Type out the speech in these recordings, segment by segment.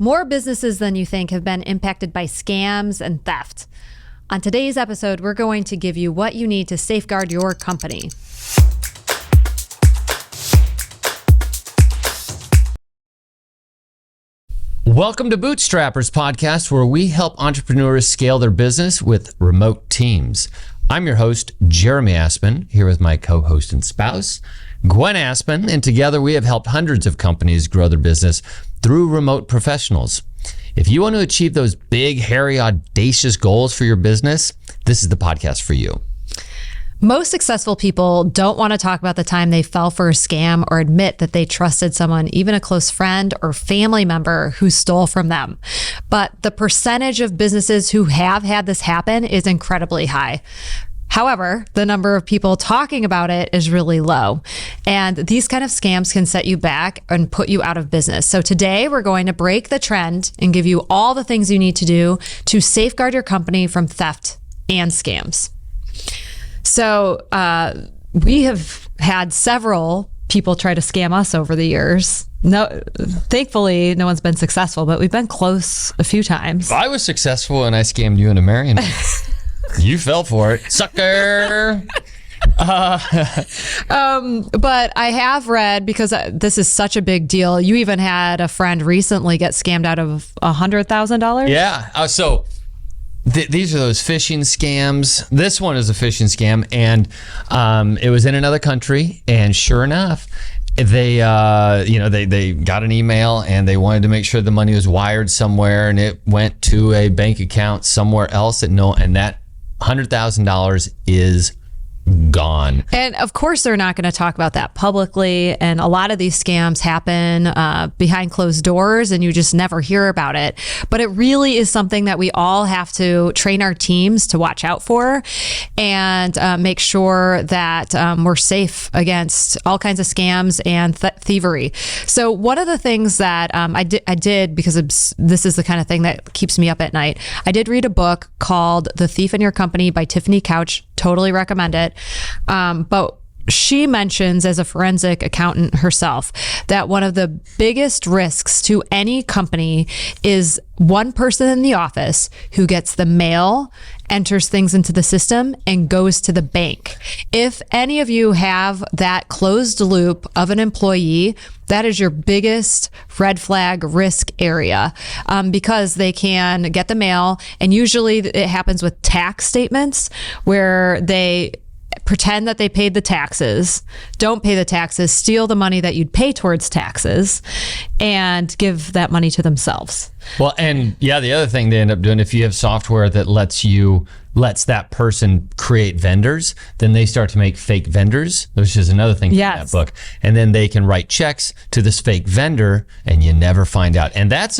More businesses than you think have been impacted by scams and theft. On today's episode, we're going to give you what you need to safeguard your company. Welcome to Bootstrappers Podcast, where we help entrepreneurs scale their business with remote teams. I'm your host, Jeremy Aspen, here with my co-host and spouse, Gwen Aspen, and together we have helped hundreds of companies grow their business through remote professionals. If you want to achieve those big, hairy, audacious goals for your business, this is the podcast for you. Most successful people don't want to talk about the time they fell for a scam or admit that they trusted someone, even a close friend or family member, who stole from them. But the percentage of businesses who have had this happen is incredibly high. However, the number of people talking about it is really low. And these kind of scams can set you back and put you out of business. So today we're going to break the trend and give you all the things you need to do to safeguard your company from theft and scams. So we have had several people try to scam us over the years. No, thankfully, no one's been successful, but we've been close a few times. I was successful and I scammed you into marrying me. You fell for it, sucker. But I have read, because this is such a big deal, you even had a friend recently get scammed out of $100,000. Yeah. So these are those phishing scams. This one is a phishing scam, and it was in another country. And sure enough, they got an email and they wanted to make sure the money was wired somewhere, and it went to a bank account somewhere else and that $100,000 is gone. And of course, they're not going to talk about that publicly. And a lot of these scams happen behind closed doors and you just never hear about it. But it really is something that we all have to train our teams to watch out for and make sure that we're safe against all kinds of scams and thievery. So one of the things that I did, because this is the kind of thing that keeps me up at night, I did read a book called The Thief in Your Company by Tiffany Couch. Totally recommend it. But she mentions, as a forensic accountant herself, that one of the biggest risks to any company is one person in the office who gets the mail, enters things into the system, and goes to the bank. If any of you have that closed loop of an employee, that is your biggest red flag risk area, because they can get the mail, and usually it happens with tax statements where they pretend that they paid the taxes, don't pay the taxes, steal the money that you'd pay towards taxes, and give that money to themselves. Well, and yeah, the other thing they end up doing, if you have software that lets that person create vendors, then they start to make fake vendors, which is another thing from that book. And then they can write checks to this fake vendor and you never find out. And that's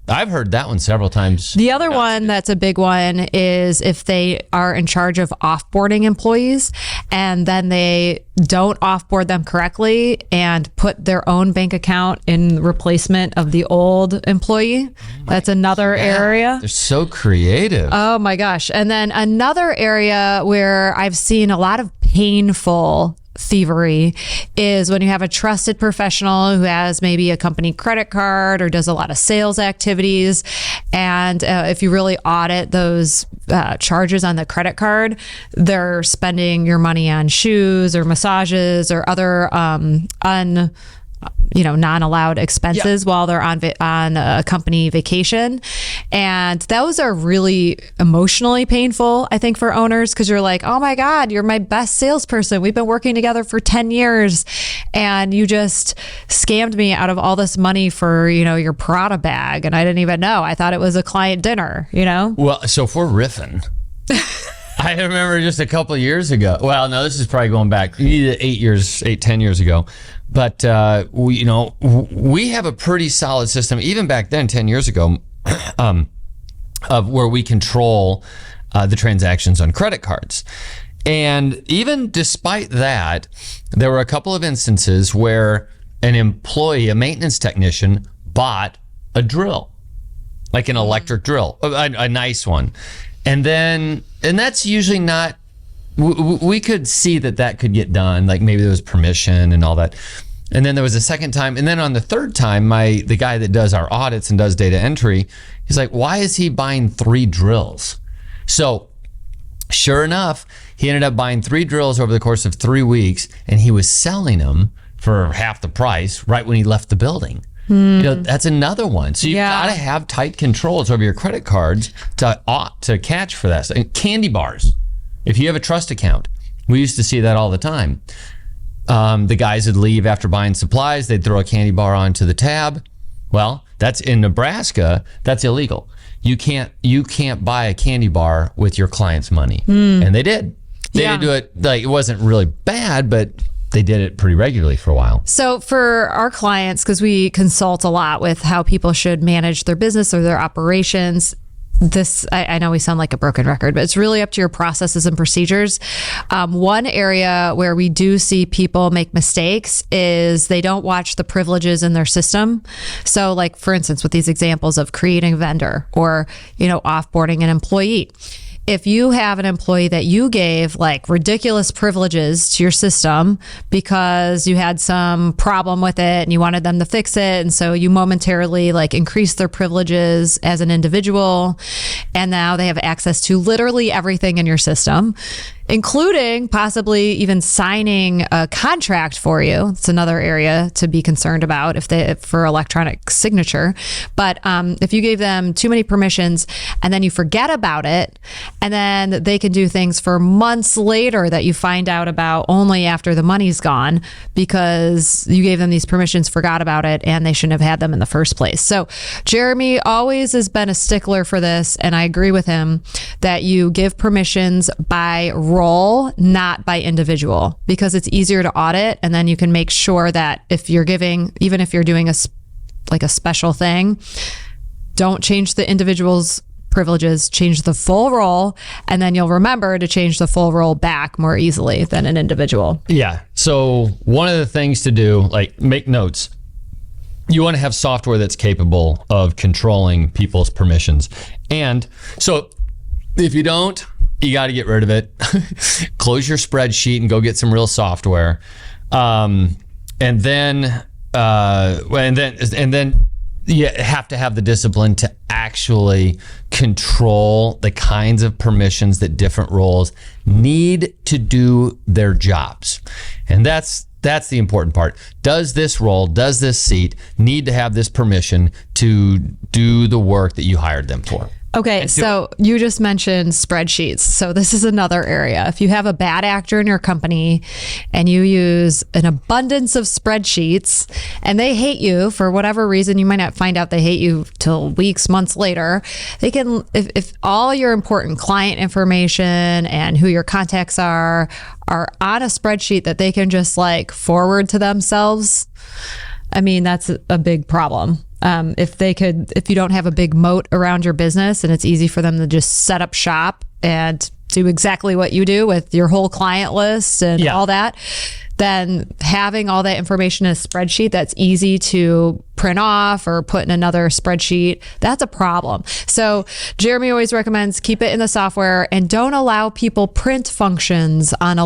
I've heard that one several times. The other one that's a big one is if they are in charge of offboarding employees and then they don't offboard them correctly and put their own bank account in replacement of the old employee. That's another area. They're so creative. Oh my gosh. And then another area where I've seen a lot of painful thievery is when you have a trusted professional who has maybe a company credit card or does a lot of sales activities. And if you really audit those charges on the credit card, they're spending your money on shoes or massages or other non-allowed expenses while they're on a company vacation. And those are really emotionally painful, I think, for owners, because you're like, oh my God, you're my best salesperson. We've been working together for 10 years and you just scammed me out of all this money for, your Prada bag. And I didn't even know. I thought it was a client dinner, Well, so if we're riffing, I remember just a couple of years ago. Well, no, this is probably going back 10 years ago. But we have a pretty solid system, even back then, 10 years ago, of where we control the transactions on credit cards. And even despite that, there were a couple of instances where an employee, a maintenance technician, bought a drill, like an electric drill, a nice one. And that's usually not, we could see that could get done, like maybe there was permission and all that. And then there was a second time. And then on the third time, the guy that does our audits and does data entry, he's like, why is he buying 3 drills? So sure enough, he ended up buying 3 drills over the course of 3 weeks, and he was selling them for half the price right when he left the building. That's another one. So you've got to have tight controls over your credit cards to catch for that. And candy bars. If you have a trust account, we used to see that all the time. The guys would leave after buying supplies. They'd throw a candy bar onto the tab. Well, that's in Nebraska. That's illegal. You can't buy a candy bar with your client's money. And they did. They didn't do it, like, it wasn't really bad, but they did it pretty regularly for a while. So for our clients, because we consult a lot with how people should manage their business or their operations, I know we sound like a broken record, but it's really up to your processes and procedures. One area where we do see people make mistakes is they don't watch the privileges in their system. So like, for instance, with these examples of creating a vendor or, offboarding an employee. If you have an employee that you gave like ridiculous privileges to your system because you had some problem with it and you wanted them to fix it, and so you momentarily like increased their privileges as an individual, and now they have access to literally everything in your system, including possibly even signing a contract for you. It's another area to be concerned about for electronic signature. But if you gave them too many permissions and then you forget about it, and then they can do things for months later that you find out about only after the money's gone because you gave them these permissions, forgot about it, and they shouldn't have had them in the first place. So Jeremy always has been a stickler for this, and I agree with him that you give permissions by role, not by individual, because it's easier to audit, and then you can make sure that if you're doing a special thing, don't change the individual's privileges, change the full role, and then you'll remember to change the full role back more easily than an individual. Yeah. So one of the things to do, like, make notes. You want to have software that's capable of controlling people's permissions. And so if you don't, you got to get rid of it. Close your spreadsheet and go get some real software. And then you have to have the discipline to actually control the kinds of permissions that different roles need to do their jobs. And that's the important part. Does this role, does this seat need to have this permission to do the work that you hired them for? Okay, so you just mentioned spreadsheets. So this is another area. If you have a bad actor in your company and you use an abundance of spreadsheets and they hate you for whatever reason, you might not find out they hate you till weeks, months later. They can, if all your important client information and who your contacts are on a spreadsheet that they can just like forward to themselves, I mean, that's a big problem. If you don't have a big moat around your business and it's easy for them to just set up shop and do exactly what you do with your whole client list and all that, then having all that information in a spreadsheet that's easy to print off or put in another spreadsheet, that's a problem. So Jeremy always recommends keep it in the software and don't allow people print functions on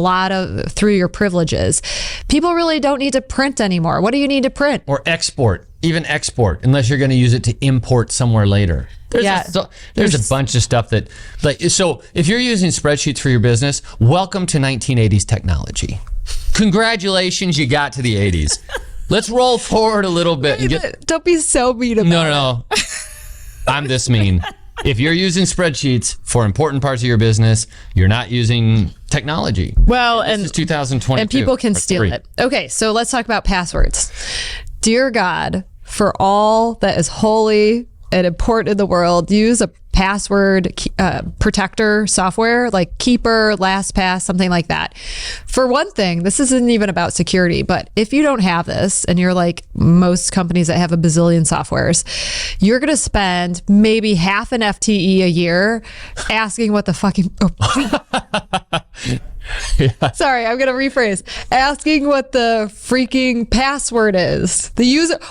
through your privileges. People really don't need to print anymore. What do you need to print? Or export, even export, unless you're going to use it to import somewhere later. There's a bunch of stuff that, like, so if you're using spreadsheets for your business, welcome to 1980s technology. Congratulations, you got to the 80s. Let's roll forward a little bit. Don't be so mean about it. No. I'm this mean. If you're using spreadsheets for important parts of your business, you're not using technology. Well, this is 2022. And people can steal it. Okay, so let's talk about passwords. Dear God, for all that is holy and important in the world, use a password protector software like Keeper, LastPass, something like that. For one thing, this isn't even about security, but if you don't have this and you're like most companies that have a bazillion softwares, you're going to spend maybe half an FTE a year asking what the fucking Sorry, I'm gonna rephrase. Asking what the freaking password is.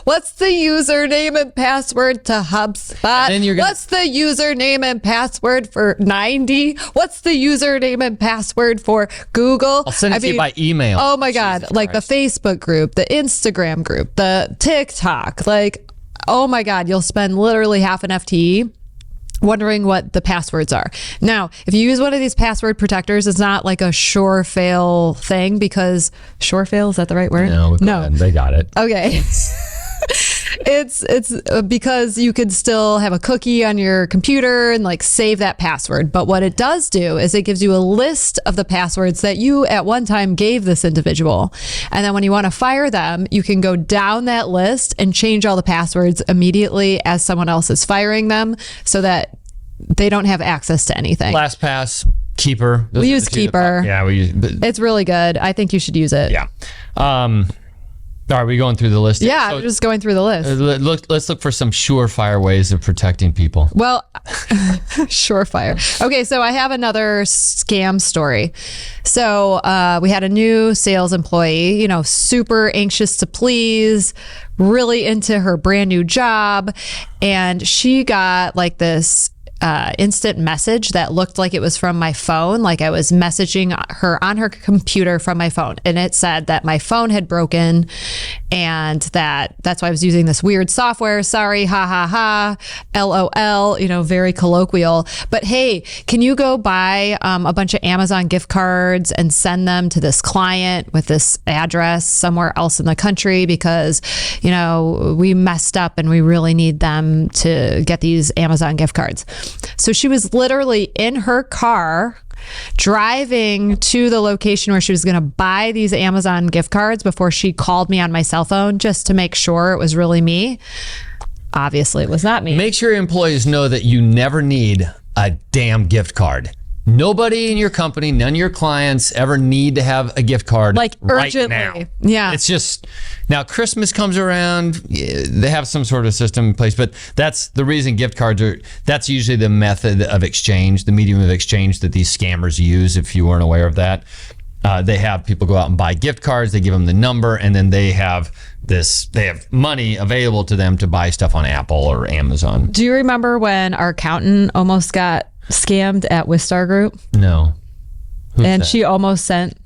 What's the username and password to HubSpot? then you're gonna- What's the username and password for 90? What's the username and password for Google? I'll send it to you by email. Oh my God. Jesus Like Christ. the Facebook group, the Instagram group, the TikTok. Like, oh my God, you'll spend literally half an FTE wondering what the passwords are. Now, if you use one of these password protectors, it's not like a sure fail thing because sure fail, is that the right word? No, go ahead. They got it. Okay. It's because you could still have a cookie on your computer and like save that password. But what it does do is it gives you a list of the passwords that you at one time gave this individual. And then when you want to fire them, you can go down that list and change all the passwords immediately as someone else is firing them so that they don't have access to anything. LastPass, Keeper. Those We are use the two that Keeper. Yeah, we use. But, It's really good. I think you should use it. yeah. Are we going through the list? Yeah, So, I'm just going through the list. let's look for some surefire ways of protecting people. Well, surefire. Okay, so I have another scam story. So we had a new sales employee, super anxious to please, really into her brand new job. And she got like this instant message that looked like it was from my phone. Like I was messaging her on her computer from my phone. And it said that my phone had broken and that's why I was using this weird software. Sorry, ha ha ha, LOL, very colloquial. But hey, can you go buy a bunch of Amazon gift cards and send them to this client with this address somewhere else in the country because, we messed up and we really need them to get these Amazon gift cards. So she was literally in her car driving to the location where she was going to buy these Amazon gift cards before she called me on my cell phone just to make sure it was really me. Obviously, it was not me. Make sure your employees know that you never need a damn gift card. Nobody in your company, none of your clients ever need to have a gift card Like right urgently. now. Yeah. It's just now Christmas comes around, they have some sort of system in place, but that's the reason gift cards that's usually the method of exchange, the medium of exchange that these scammers use, if you weren't aware of that. They have people go out and buy gift cards, they give them the number, and then they have money available to them to buy stuff on Apple or Amazon. Do you remember when our accountant almost got scammed at Wistar Group? No. Who's And that? she almost sent.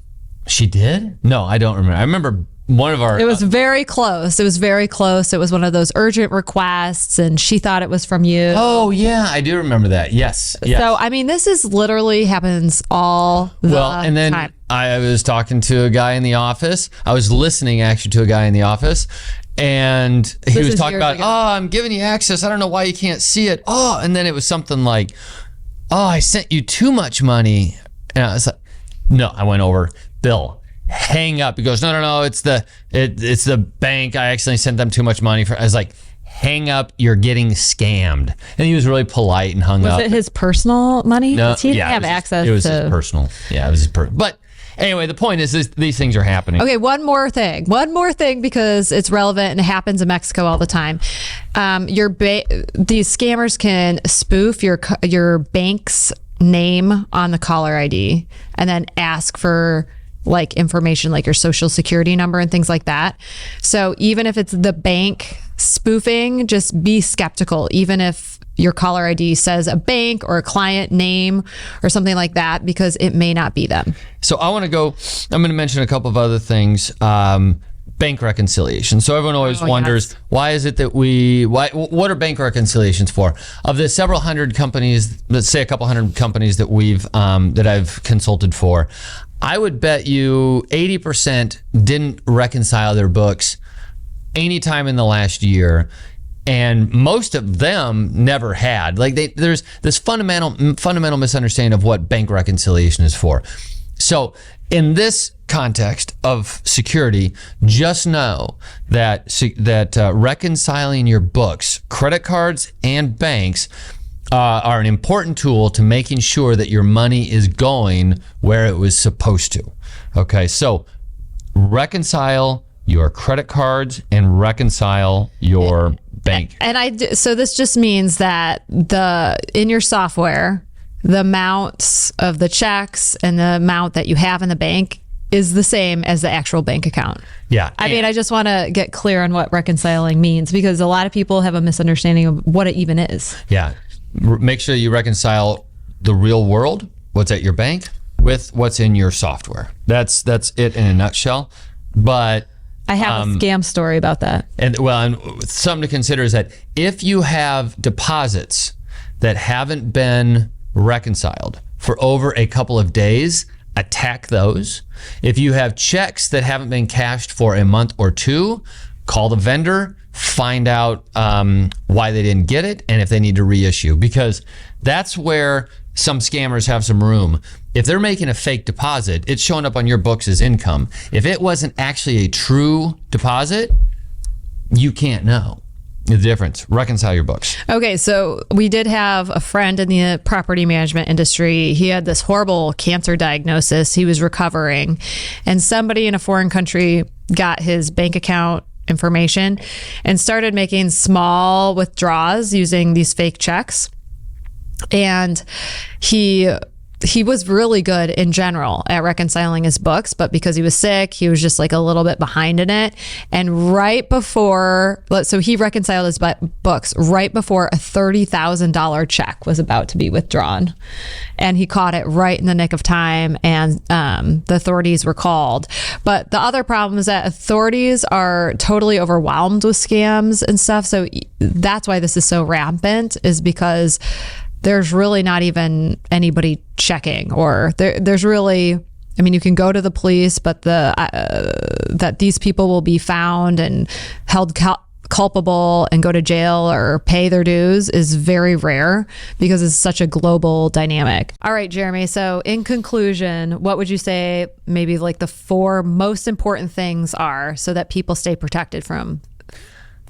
She did? No, I don't remember. I remember one of our. It was very close. It was very close. It was one of those urgent requests, and she thought it was from you. Oh yeah, I do remember that. Yes. So, I mean, this is literally happens all the and then time. I was talking to a guy in the office. I was listening actually to a guy in the office, and he This was is talking years about, ago. oh, I'm giving you access. I don't know why you can't see it. Oh, and then it was something like, oh, I sent you too much money. And I was like, no, I went over, Bill, hang up. He goes, no, it's the bank. I accidentally sent them too much money. I was like, hang up, you're getting scammed. And he was really polite and hung up. Was it his personal money? No, He didn't yeah, have access It was to. his personal. Yeah, it was his personal. But anyway, the point is these things are happening. Okay, one more thing because it's relevant and it happens in Mexico all the time. These scammers can spoof your bank's name on the caller ID and then ask for like information like your social security number and things like that. So even if it's the bank spoofing, just be skeptical. Even if your caller ID says a bank or a client name or something like that, because it may not be them. So I'm going to mention a couple of other things. Bank reconciliation. So everyone always wonders, yes. why is it that what are bank reconciliations for? Of the several hundred companies, let's say a couple hundred companies that that I've consulted for, I would bet you 80% didn't reconcile their books anytime in the last year. And most of them never had. Like there's this fundamental misunderstanding of what bank reconciliation is for. So in this context of security, just know that reconciling your books, credit cards, and banks are an important tool to making sure that your money is going where it was supposed to. Okay, so reconcile your credit cards and reconcile your bank. And so this just means that in your software, the amounts of the checks and the amount that you have in the bank is the same as the actual bank account. Yeah. I mean, I just want to get clear on what reconciling means, because a lot of people have a misunderstanding of what it even is. Yeah. Make sure you reconcile the real world, what's at your bank, with what's in your software. That's it in a nutshell. But I have a scam story about that. and something to consider is that if you have deposits that haven't been reconciled for over a couple of days, attack those. If you have checks that haven't been cashed for a month or two, call the vendor, find out why they didn't get it, and if they need to reissue, because that's where some scammers have some room. If they're making a fake deposit, it's showing up on your books as income. If it wasn't actually a true deposit, you can't know the difference. Reconcile your books. Okay, so we did have a friend in the property management industry. He had this horrible cancer diagnosis. He was recovering, and somebody in a foreign country got his bank account information and started making small withdrawals using these fake checks. And he was really good in general at reconciling his books, but because he was sick, he was just like a little bit behind in it. And right before, so he reconciled his books right before a $30,000 check was about to be withdrawn. And he caught it right in the nick of time, and the authorities were called. But the other problem is that authorities are totally overwhelmed with scams and stuff. So that's why this is so rampant, is because there's really not even anybody checking, or there's really, I mean, you can go to the police, but that these people will be found and held culpable and go to jail or pay their dues is very rare, because it's such a global dynamic. All right, Jeremy. So in conclusion, what would you say maybe like the 4 most important things are so that people stay protected from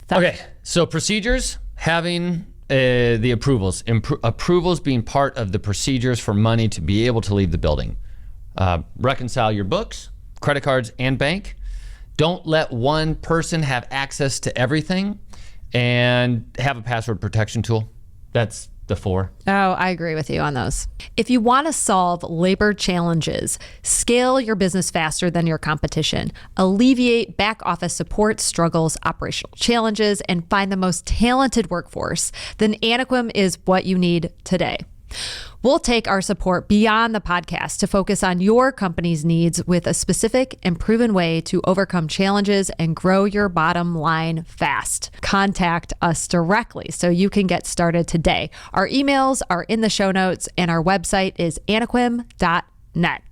theft? Okay, so procedures, having the approvals. Approvals being part of the procedures for money to be able to leave the building. Reconcile your books, credit cards, and bank. Don't let one person have access to everything, and have a password protection tool. That's the 4. Oh, I agree with you on those. If you want to solve labor challenges, scale your business faster than your competition, alleviate back office support struggles, operational challenges, and find the most talented workforce, then Anaquim is what you need today. We'll take our support beyond the podcast to focus on your company's needs with a specific and proven way to overcome challenges and grow your bottom line fast. Contact us directly so you can get started today. Our emails are in the show notes, and our website is anaquim.net.